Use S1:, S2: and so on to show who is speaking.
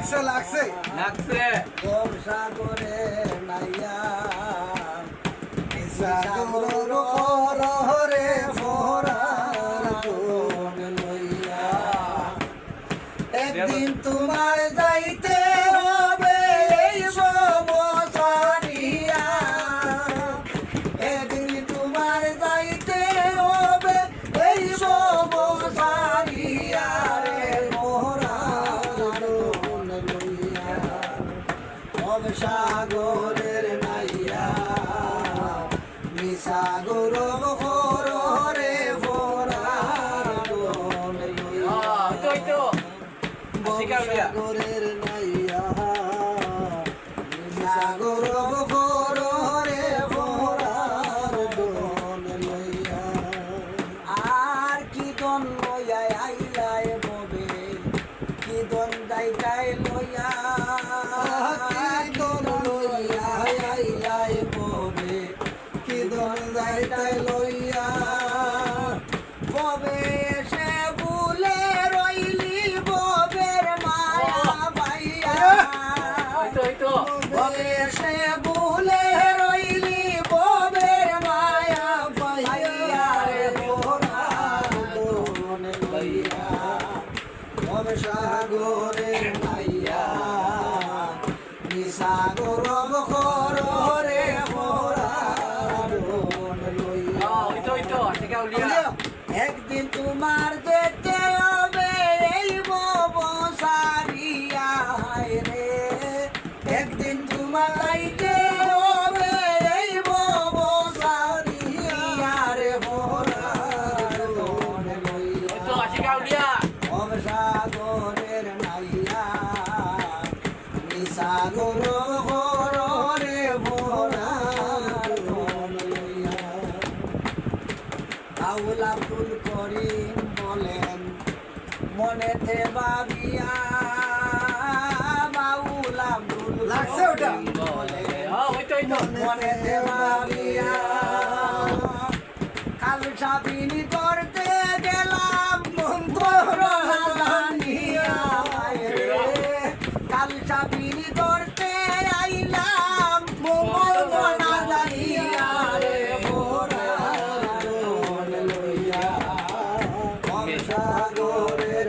S1: লাগছে লাগছে
S2: লাগছে
S3: সাগরে নাইয়া
S1: সাগর হরে ফোরার লইয়া
S3: একদিন তোমার যাইতে হবে এই সমসারিয়া একদিন তোমার যাইতে হবে এই সমসারিয়া রে মোহরার লইয়া সাগরের নাইয়া সাগর হরে ফোরার
S2: তো
S3: সাগরের নাইয়া সাগর হরে ফোরার লইয়া আর কি দন লইয়া আইলাই ববে কি দন দাইতাই লইয়া লইয়া ববে সে ভুলে রইলি ববের মায়া পাইয়া ববে সে ভুলে রইলি ববের মায়া পাইয়া রে ফোরার লইয়া ববে সাগরের নাইয়া সাগর রে একদিন তোমার যেতে হবে এই সারিয়া রে একদিন তোমার যাইতে হবে এই সারিয়া রে সাগরের নাইয়া সাগর রে আউল আব্দুল করিম বলেন মনেতে ভাবিয়া বাউল আব্দুল
S1: লাগছে ওটা
S3: মনেতে ভাবিয়া কাল সাবিনী করতে গেলাম মন্ত্র জানিয়া কাল সাবিনী করতে আইলাম মন্ত্র না জানিয়া রে সাগরের